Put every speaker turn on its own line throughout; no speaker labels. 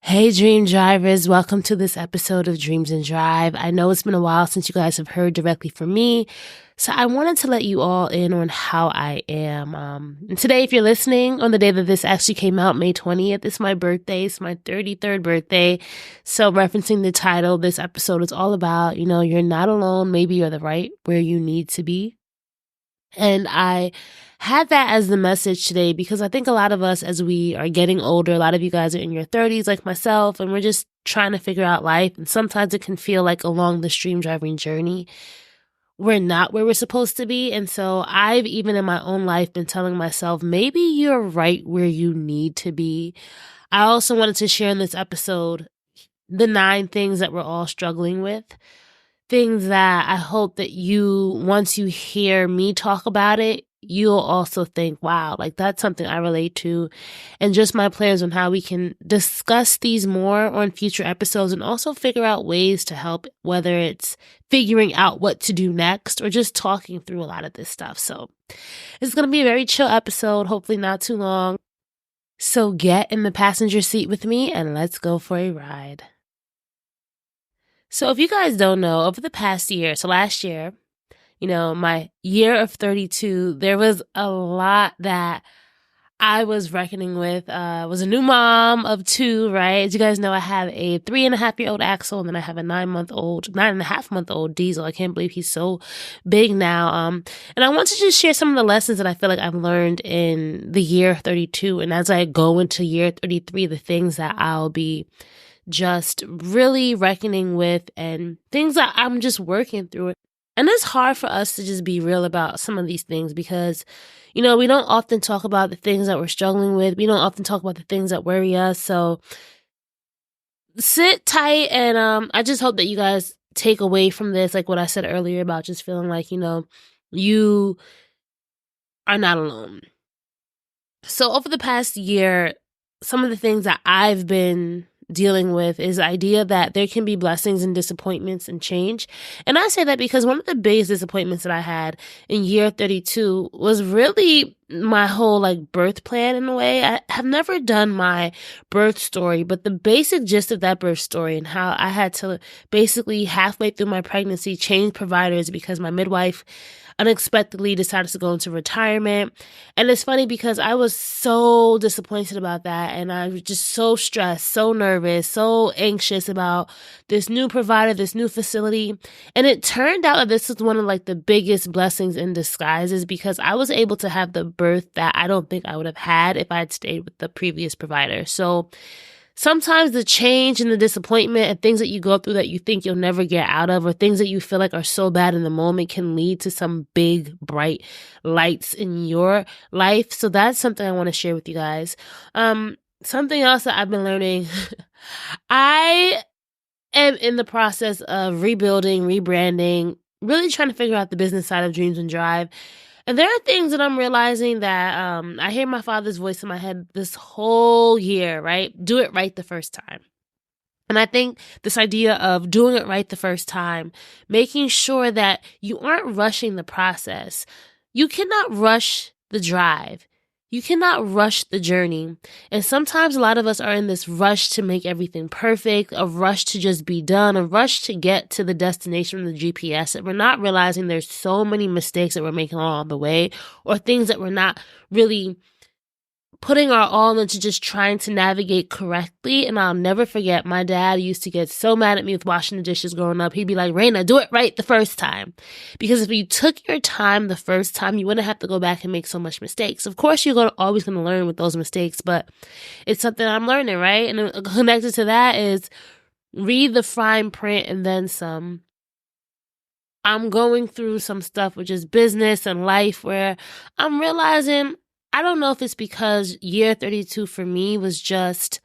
Hey, Dream Drivers. Welcome to this episode of Dreams and Drive. I know it's been a while since you guys have heard directly from me, so I wanted to let you all in on how I am. And today, if you're listening on the day that this actually came out, May 20th, it's my birthday. It's my 33rd birthday. So referencing the title, this episode is all about, you're not alone. Maybe you're right where you need to be. And I had that as the message today because I think a lot of us, as we are getting older, a lot of you guys are in your 30s like myself, and we're just trying to figure out life. And sometimes it can feel like along the stream driving journey, we're not where we're supposed to be. And so I've even in my own life been telling myself, maybe you're right where you need to be. I also wanted to share in this episode the 9 things that we're all struggling with. Things that I hope that once you hear me talk about it, you'll also think, wow, like that's something I relate to. And just my plans on how we can discuss these more on future episodes and also figure out ways to help, whether it's figuring out what to do next or just talking through a lot of this stuff. So it's going to be a very chill episode, hopefully not too long. So get in the passenger seat with me and let's go for a ride. So if you guys don't know, over the past year, so last year, my year of 32, there was a lot that I was reckoning with. I was a new mom of 2, right? As you guys know, I have a 3.5-year-old Axel, and then I have a 9.5-month-old Diesel. I can't believe he's so big now. And I want to just share some of the lessons that I feel like I've learned in the year 32. And as I go into year 33, the things that I'll be just really reckoning with and things that I'm just working through. And it's hard for us to just be real about some of these things because, we don't often talk about the things that we're struggling with. We don't often talk about the things that worry us. So sit tight and I just hope that you guys take away from this, like what I said earlier about just feeling like, you are not alone. So over the past year, some of the things that I've been dealing with is the idea that there can be blessings and disappointments and change. And I say that because one of the biggest disappointments that I had in year 32 was really my whole birth plan in a way. I have never done my birth story, but the basic gist of that birth story and how I had to basically halfway through my pregnancy change providers because my midwife unexpectedly decided to go into retirement. And it's funny because I was so disappointed about that. And I was just so stressed, so nervous, so anxious about this new provider, this new facility. And it turned out that this is one of the biggest blessings in disguises because I was able to have the birth that I don't think I would have had if I had stayed with the previous provider. So sometimes the change and the disappointment and things that you go through that you think you'll never get out of or things that you feel like are so bad in the moment can lead to some big, bright lights in your life. So that's something I want to share with you guys. Something else that I've been learning, I am in the process of rebuilding, rebranding, really trying to figure out the business side of Dreams and Drive. And there are things that I'm realizing that I hear my father's voice in my head this whole year, right? Do it right the first time. And I think this idea of doing it right the first time, making sure that you aren't rushing the process. You cannot rush the drive. You cannot rush the journey. And sometimes a lot of us are in this rush to make everything perfect, a rush to just be done, a rush to get to the destination from the GPS. And we're not realizing there's so many mistakes that we're making along the way or things that we're not really putting our all into just trying to navigate correctly. And I'll never forget, my dad used to get so mad at me with washing the dishes growing up. He'd be like, Raina, do it right the first time. Because if you took your time the first time, you wouldn't have to go back and make so much mistakes. Of course, you're always going to learn with those mistakes, but it's something I'm learning, right? And connected to that is read the fine print and then some. I'm going through some stuff with just business and life where I'm realizing I don't know if it's because year 32 for me was just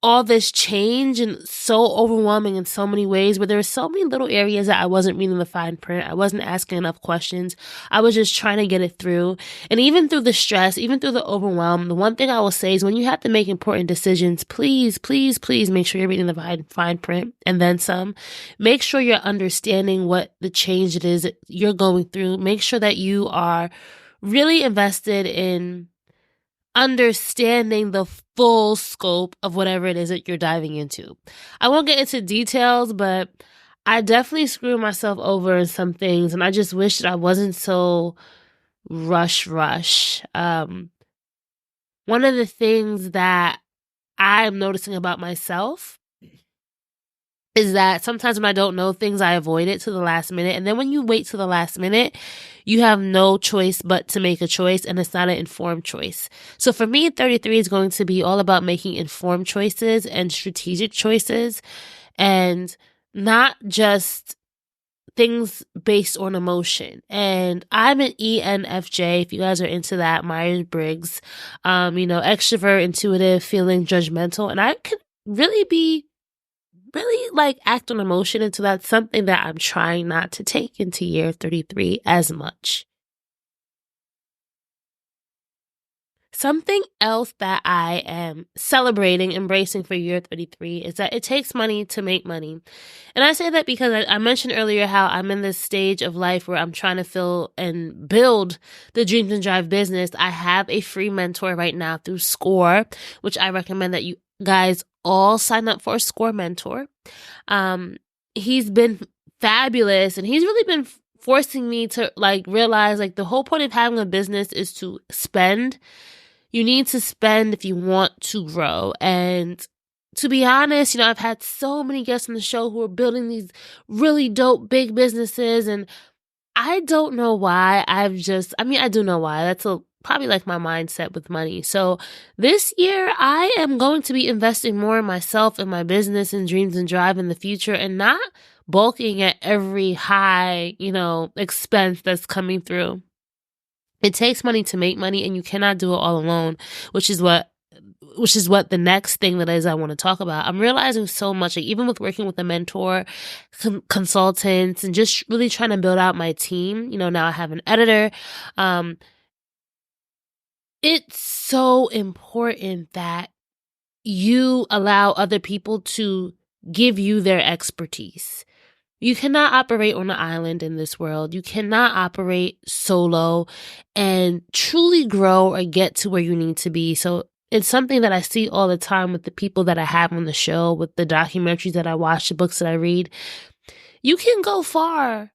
all this change and so overwhelming in so many ways, but there were so many little areas that I wasn't reading the fine print. I wasn't asking enough questions. I was just trying to get it through. And even through the stress, even through the overwhelm, the one thing I will say is when you have to make important decisions, please, please, please make sure you're reading the fine print and then some. Make sure you're understanding what the change it is that you're going through. Make sure that you are really invested in understanding the full scope of whatever it is that you're diving into. I won't get into details, but I definitely screw myself over in some things, and I just wish that I wasn't so rush. One of the things that I'm noticing about myself is that sometimes when I don't know things, I avoid it to the last minute. And then when you wait to the last minute, you have no choice but to make a choice, and it's not an informed choice. So for me, 33 is going to be all about making informed choices and strategic choices, and not just things based on emotion. And I'm an ENFJ, if you guys are into that, Myers-Briggs, extrovert, intuitive, feeling, judgmental. And I can really act on emotion. And so that's something that I'm trying not to take into year 33 as much. Something else that I am celebrating, embracing for year 33 is that it takes money to make money. And I say that because I mentioned earlier how I'm in this stage of life where I'm trying to fill and build the Dreams and Drive business. I have a free mentor right now through SCORE, which I recommend that you guys all sign up for a SCORE mentor. He's been fabulous, and he's really been forcing me to realize the whole point of having a business is to spend. You need to spend if you want to grow. And to be honest, I've had so many guests on the show who are building these really dope big businesses, and I don't know why. I do know why. That's probably my mindset with money. So this year, I am going to be investing more in myself and my business and Dreams and Drive in the future, and not bulking at every high, expense that's coming through. It takes money to make money, and you cannot do it all alone, which is what the next thing that is I want to talk about. I'm realizing so much, even with working with a mentor, consultants, and just really trying to build out my team. Now I have an editor. It's so important that you allow other people to give you their expertise. You cannot operate on an island in this world. You cannot operate solo and truly grow or get to where you need to be. So it's something that I see all the time with the people that I have on the show, with the documentaries that I watch, the books that I read. You can go far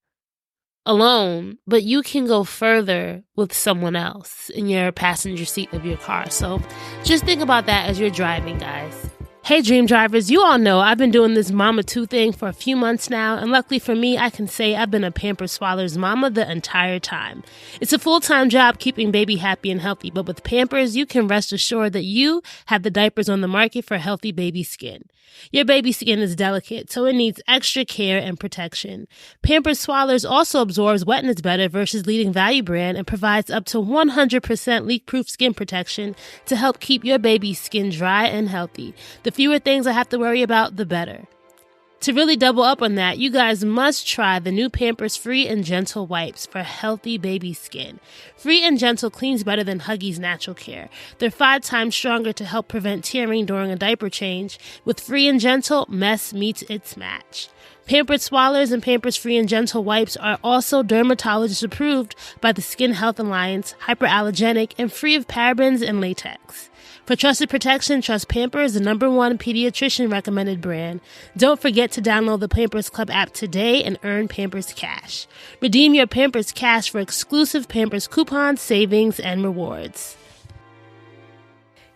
alone, but you can go further with someone else in your passenger seat of your car. So just think about that as you're driving, guys. Hey Dream Drivers, you all know I've been doing this Mama 2 thing for a few months now, and luckily for me, I can say I've been a Pampers Swallowers mama the entire time. It's a full-time job keeping baby happy and healthy, but with Pampers, you can rest assured that you have the diapers on the market for healthy baby skin. Your baby skin is delicate, so it needs extra care and protection. Pampers Swallowers also absorbs wetness better versus leading value brand and provides up to 100% leak-proof skin protection to help keep your baby's skin dry and healthy. The fewer things I have to worry about, the better. To really double up on that, you guys must try the new Pampers Free and Gentle wipes for healthy baby skin. Free and Gentle cleans better than Huggies Natural Care. They're 5 times stronger to help prevent tearing during a diaper change. With Free and Gentle, mess meets its match. Pampers Swallowers and Pampers Free and Gentle wipes are also dermatologist approved by the Skin Health Alliance, hyperallergenic, and free of parabens and latex. For trusted protection, trust Pampers, the #1 pediatrician recommended brand. Don't forget to download the Pampers Club app today and earn Pampers Cash. Redeem your Pampers Cash for exclusive Pampers coupons, savings, and rewards.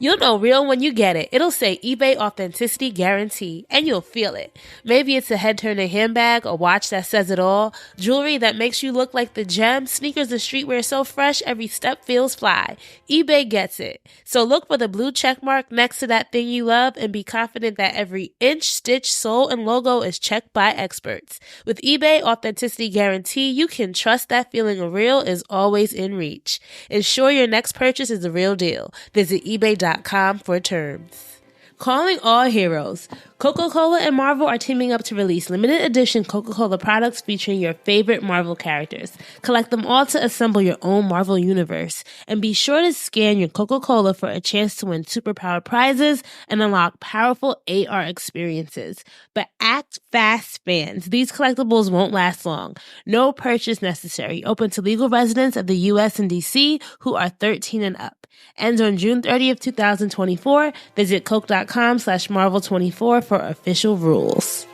You'll know real when you get it. It'll say eBay Authenticity Guarantee, and you'll feel it. Maybe it's a head-turning handbag, a watch that says it all, jewelry that makes you look like the gem, sneakers and streetwear so fresh every step feels fly. eBay gets it. So look for the blue check mark next to that thing you love and be confident that every inch, stitch, sole, and logo is checked by experts. With eBay Authenticity Guarantee, you can trust that feeling of real is always in reach. Ensure your next purchase is the real deal. Visit eBay.com for terms. Calling all heroes. Coca-Cola and Marvel are teaming up to release limited edition Coca-Cola products featuring your favorite Marvel characters. Collect them all to assemble your own Marvel universe. And be sure to scan your Coca-Cola for a chance to win superpower prizes and unlock powerful AR experiences. But act fast, fans. These collectibles won't last long. No purchase necessary. Open to legal residents of the US and DC who are 13 and up. Ends on June 30th, 2024. Visit coke.com/Marvel24 for official rules.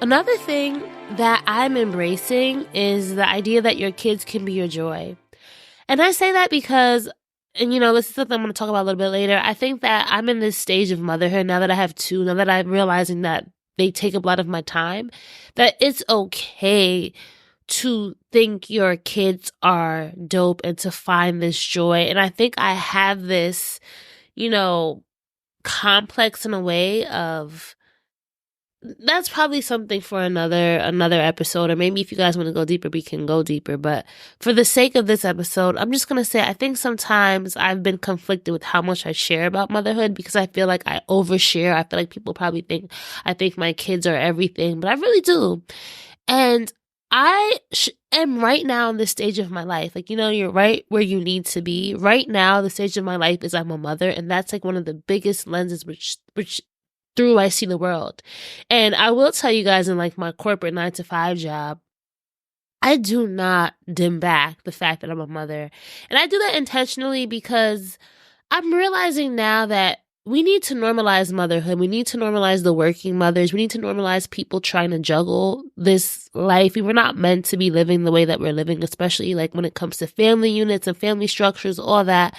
Another thing that I'm embracing is the idea that your kids can be your joy. And I say that because, and this is something I'm going to talk about a little bit later. I think that I'm in this stage of motherhood now that I have two, now that I'm realizing that they take up a lot of my time, that it's okay to think your kids are dope and to find this joy. And I think I have this, complex in a way of, that's probably something for another episode, or maybe if you guys want to go deeper, we can go deeper. But for the sake of this episode, I'm just going to say, I think sometimes I've been conflicted with how much I share about motherhood because I feel like I overshare. I feel like people probably think I think my kids are everything, but I really do. And I am right now in this stage of my life. You're right where you need to be. Right now, the stage of my life is I'm a mother, and that's one of the biggest lenses which through I see the world. And I will tell you guys, in my corporate 9-to-5 job, I do not dim back the fact that I'm a mother. And I do that intentionally because I'm realizing now that we need to normalize motherhood. We need to normalize the working mothers. We need to normalize people trying to juggle this life. We were not meant to be living the way that we're living, especially when it comes to family units and family structures, all that.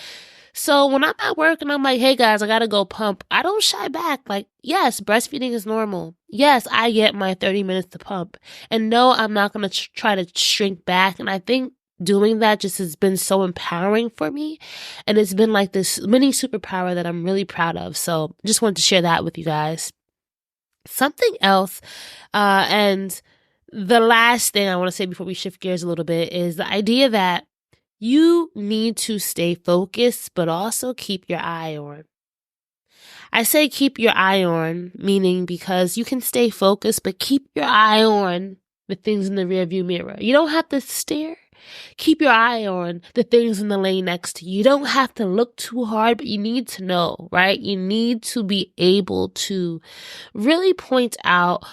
So when I'm at work and I'm like, hey guys, I gotta go pump, I don't shy back. Yes, breastfeeding is normal. Yes, I get my 30 minutes to pump. And no, I'm not gonna try to shrink back. And I think doing that just has been so empowering for me. And it's been this mini superpower that I'm really proud of. So just wanted to share that with you guys. Something else, and the last thing I want to say before we shift gears a little bit is the idea that you need to stay focused, but also keep your eye on. I say keep your eye on, meaning because you can stay focused, but keep your eye on the things in the rearview mirror. You don't have to stare. Keep your eye on the things in the lane next to you. You don't have to look too hard, but you need to know, right? You need to be able to really point out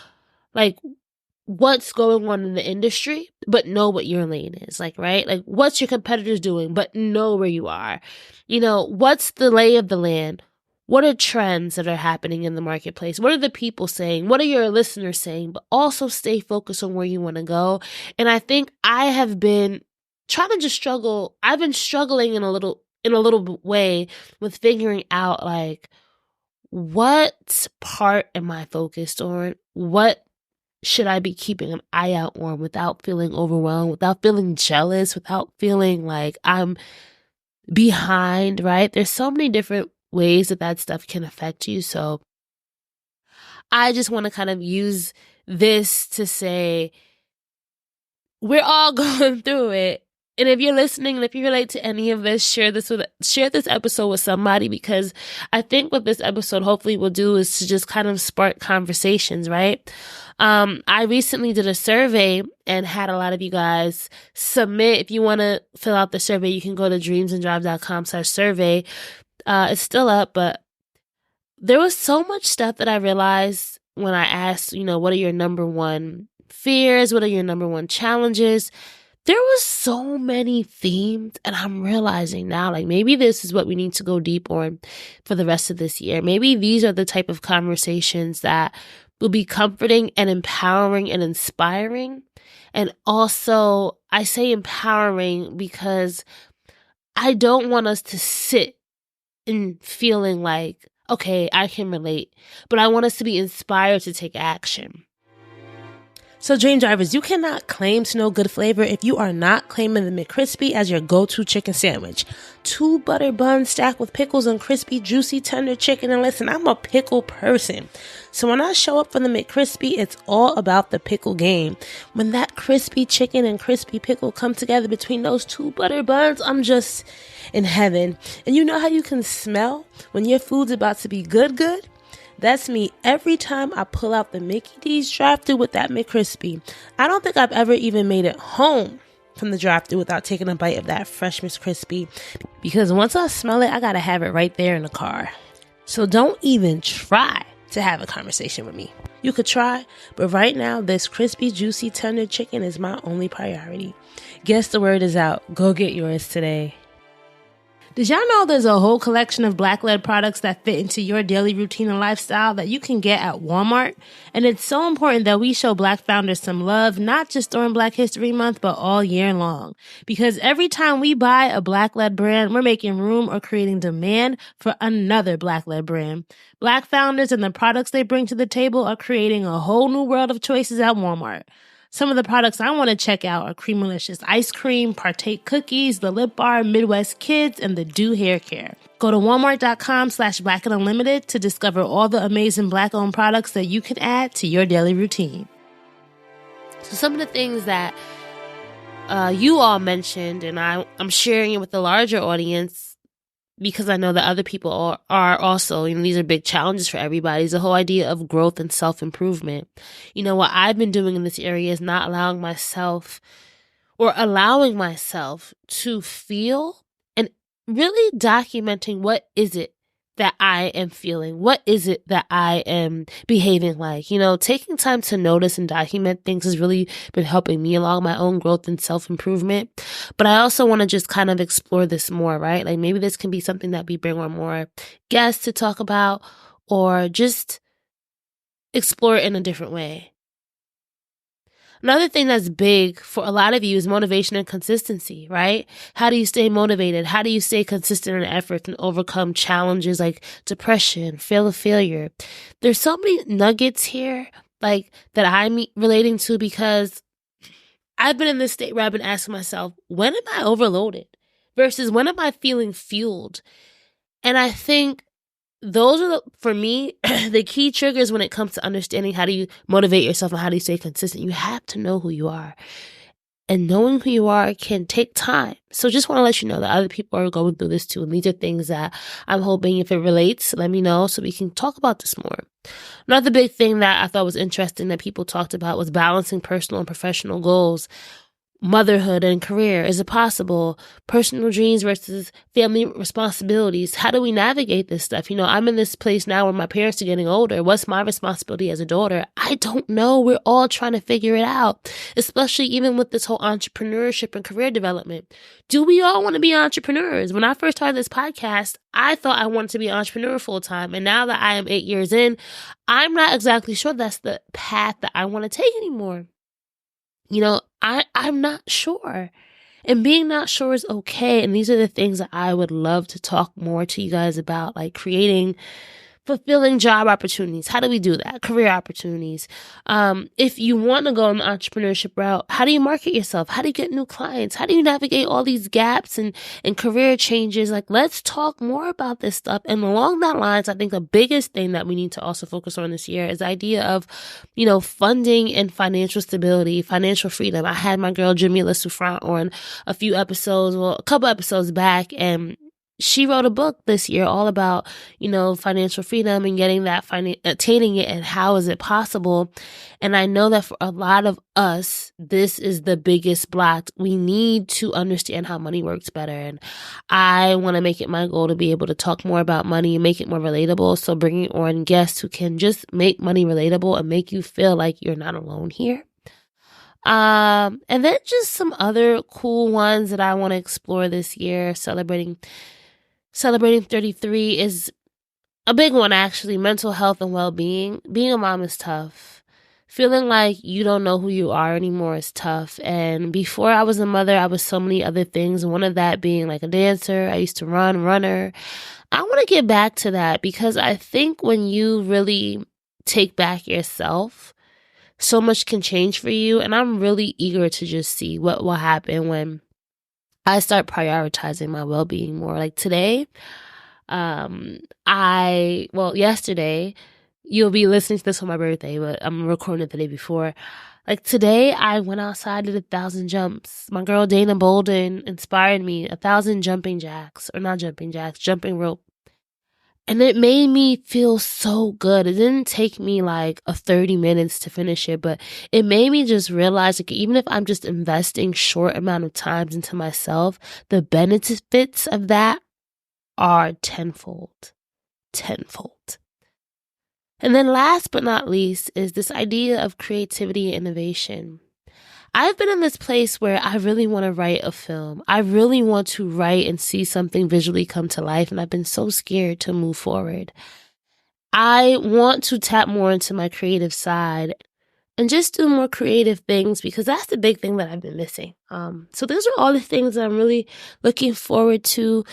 what's going on in the industry, but know what your lane is, right? What's your competitors doing, but know where you are. What's the lay of the land? What are trends that are happening in the marketplace? What are the people saying? What are your listeners saying? But also stay focused on where you want to go. And I think I have been trying to just struggle. I've been struggling in a little way with figuring out what part am I focused on? What should I be keeping an eye out on without feeling overwhelmed, without feeling jealous, without feeling like I'm behind, right? There's so many different ways that stuff can affect you. So I just want to kind of use this to say we're all going through it. And if you're listening and if you relate to any of this, share this episode with somebody, because I think what this episode hopefully will do is to just kind of spark conversations, right? I recently did a survey and had a lot of you guys submit. If you want to fill out the survey, you can go to dreamsanddrive.com/survey. It's still up, but there was so much stuff that I realized when I asked, what are your number one fears? What are your number one challenges? There was so many themes, and I'm realizing now, maybe this is what we need to go deep on for the rest of this year. Maybe these are the type of conversations that will be comforting and empowering and inspiring. And also, I say empowering because I don't want us to sit in feeling okay, I can relate, but I want us to be inspired to take action. So Dream Drivers, you cannot claim to know good flavor if you are not claiming the McCrispy as your go-to chicken sandwich. 2 butter buns stacked with pickles and crispy, juicy, tender chicken. And listen, I'm a pickle person. So when I show up for the McCrispy, it's all about the pickle game. When that crispy chicken and crispy pickle come together between those 2 butter buns, I'm just in heaven. And you know how you can smell when your food's about to be good? That's me every time I pull out the Mickey D's drive-thru with that McCrispy. I don't think I've ever even made it home from the drive-thru without taking a bite of that fresh McCrispy, because once I smell it, I gotta have it right there in the car. So don't even try to have a conversation with me. You could try, but right now, this crispy, juicy, tender chicken is my only priority. Guess the word is out. Go get yours today. Did y'all know there's a whole collection of Black-led products that fit into your daily routine and lifestyle that you can get at Walmart? And it's so important that we show Black founders some love, not just during Black History Month, but all year long. Because every time we buy a Black-led brand, we're making room or creating demand for another Black-led brand. Black founders and the products they bring to the table are creating a whole new world of choices at Walmart. Some of the products I want to check out are Creamalicious Ice Cream, Partake Cookies, the Lip Bar, Midwest Kids, and the Do Hair Care. Go to walmart.com/Black and Unlimited to discover all the amazing Black-owned products that you can add to your daily routine. So some of the things that you all mentioned, and I'm sharing it with the larger audience, because I know that other people are also, these are big challenges for everybody, is the whole idea of growth and self-improvement. What I've been doing in this area is not allowing myself to feel and really documenting what is it that I am feeling? What is it that I am behaving like? Taking time to notice and document things has really been helping me along my own growth and self-improvement. But I also want to just kind of explore this more, right? Like maybe this can be something that we bring on more guests to talk about, or just explore it in a different way. Another thing that's big for a lot of you is motivation and consistency, right? How do you stay motivated? How do you stay consistent in efforts and overcome challenges like depression, fear of failure? There's so many nuggets here, that I'm relating to, because I've been in this state where I've been asking myself, when am I overloaded versus when am I feeling fueled? And I think those are, for me, the key triggers when it comes to understanding how do you motivate yourself and how do you stay consistent. You have to know who you are. And knowing who you are can take time. So just want to let you know that other people are going through this too. And these are things that I'm hoping, if it relates, let me know so we can talk about this more. Another big thing that I thought was interesting that people talked about was balancing personal and professional goals. Motherhood and career. Is it possible? Personal dreams versus family responsibilities. How do we navigate this stuff? I'm in this place now where my parents are getting older. What's my responsibility as a daughter? I don't know. We're all trying to figure it out, especially even with this whole entrepreneurship and career development. Do we all want to be entrepreneurs? When I first started this podcast, I thought I wanted to be an entrepreneur full time. And now that I am 8 years in, I'm not exactly sure that's the path that I want to take anymore. I'm not sure. And being not sure is okay. And these are the things that I would love to talk more to you guys about, like creating fulfilling job opportunities. How do we do that? Career opportunities. If you want to go on the entrepreneurship route, how do you market yourself? How do you get new clients? How do you navigate all these gaps and career changes? Let's talk more about this stuff. And along that lines, I think the biggest thing that we need to also focus on this year is the idea of, funding and financial stability, financial freedom. I had my girl Jamila Souffrant on a couple episodes back, and she wrote a book this year all about, financial freedom and getting that, attaining it, and how is it possible. And I know that for a lot of us, this is the biggest block. We need to understand how money works better. And I want to make it my goal to be able to talk more about money and make it more relatable. So bringing on guests who can just make money relatable and make you feel like you're not alone here. And then just some other cool ones that I want to explore this year. Celebrating 33 is a big one, actually. Mental health and well-being. Being a mom is tough. Feeling like you don't know who you are anymore is tough. And before I was a mother, I was so many other things. One of that being like a dancer. I used to runner. I want to get back to that, because I think when you really take back yourself, so much can change for you. And I'm really eager to just see what will happen when I start prioritizing my well-being more. Like today, yesterday, you'll be listening to this on my birthday, but I'm recording it the day before. Like today, I went outside, did 1,000 jumps. My girl Dana Bolden inspired me, 1,000 jumping rope. And it made me feel so good. It didn't take me like 30 minutes to finish it, but it made me just realize, like, even if I'm just investing short amount of times into myself, the benefits of that are tenfold. And then last but not least is this idea of creativity and innovation. I've been in this place where I really want to write a film. I really want to write and see something visually come to life, and I've been so scared to move forward. I want to tap more into my creative side and just do more creative things, because that's the big thing that I've been missing. So those are all the things that I'm really looking forward to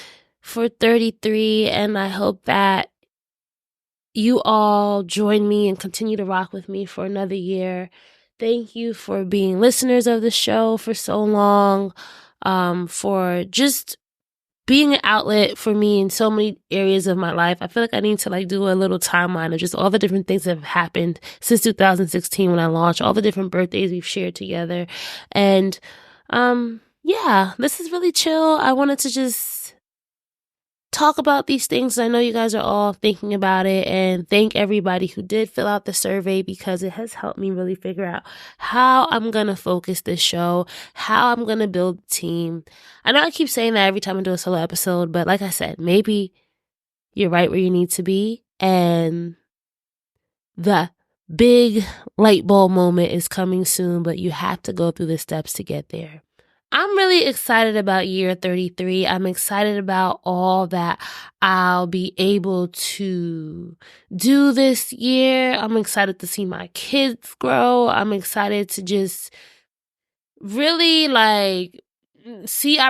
for 33, and I hope that you all join me and continue to rock with me for another year. Thank you for being listeners of the show for so long, for just being an outlet for me in so many areas of my life. I feel like I need to do a little timeline of just all the different things that have happened since 2016 when I launched, all the different birthdays we've shared together. And this is really chill. I wanted to just talk about these things. I know you guys are all thinking about it, and thank everybody who did fill out the survey, because it has helped me really figure out how I'm going to focus this show, how I'm going to build a team. I know I keep saying that every time I do a solo episode, but like I said, maybe you're right where you need to be, and the big light bulb moment is coming soon, but you have to go through the steps to get there. I'm really excited about year 33. I'm excited about all that I'll be able to do this year. I'm excited to see my kids grow. I'm excited to just really see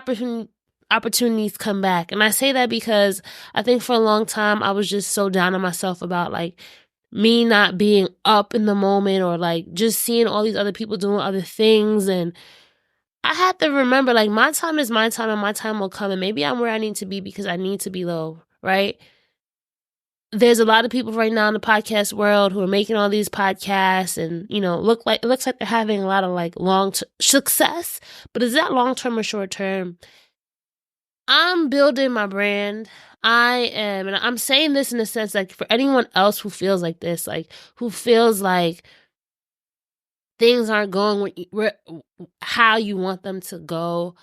opportunities come back. And I say that because I think for a long time I was just so down on myself about me not being up in the moment, or just seeing all these other people doing other things. And I had to remember, my time is my time, and my time will come. And maybe I'm where I need to be because I need to be low, right? There's a lot of people right now in the podcast world who are making all these podcasts, and, it looks like they're having a lot of long-term success. But is that long-term or short-term? I'm building my brand. I am, and I'm saying this in a sense, for anyone else who feels like this, who feels like things aren't going how you want them to go,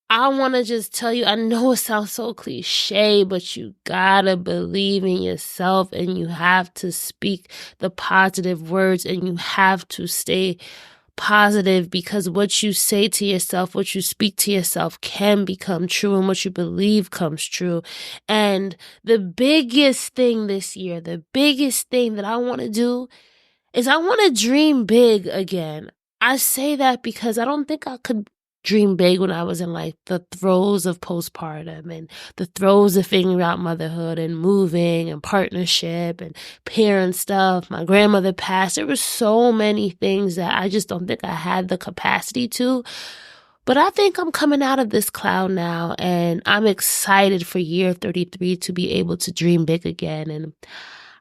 I want to just tell you, I know it sounds so cliche, but you gotta believe in yourself, and you have to speak the positive words, and you have to stay positive, because what you say to yourself, what you speak to yourself can become true, and what you believe comes true. And the biggest thing this year, the biggest thing that I want to do is I want to dream big again. I say that because I don't think I could dream big when I was in the throes of postpartum and the throes of figuring out motherhood and moving and partnership and parent stuff. My grandmother passed. There were so many things that I just don't think I had the capacity to. But I think I'm coming out of this cloud now, and I'm excited for year 33 to be able to dream big again. And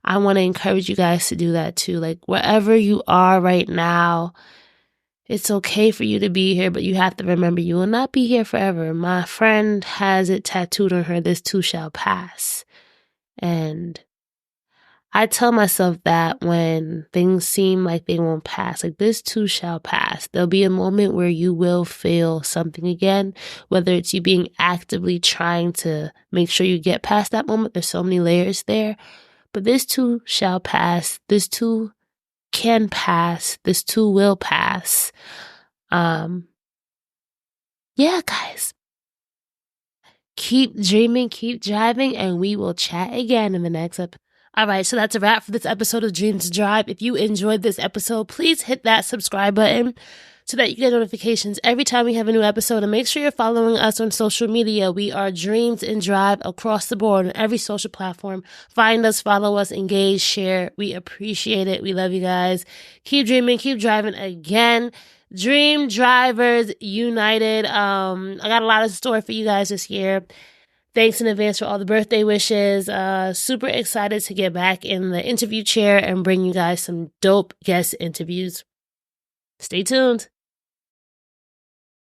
I want to encourage you guys to do that too. Wherever you are right now, it's okay for you to be here, but you have to remember you will not be here forever. My friend has it tattooed on her, this too shall pass. And I tell myself that when things seem like they won't pass, this too shall pass. There'll be a moment where you will feel something again, whether it's you being actively trying to make sure you get past that moment. There's so many layers there. But this too shall pass. This too can pass. This too will pass. Guys. Keep dreaming, keep driving, and we will chat again in the next episode. All right, so that's a wrap for this episode of Dream to Drive. If you enjoyed this episode, please hit that subscribe button. so that you get notifications every time we have a new episode. And make sure you're following us on social media. We are Dreams and Drive across the board on every social platform. Find us, follow us, engage, share. We appreciate it. We love you guys. Keep dreaming, keep driving. Again, Dream Drivers United. I got a lot in store for you guys this year. Thanks in advance for all the birthday wishes. Super excited to get back in the interview chair and bring you guys some dope guest interviews. Stay tuned.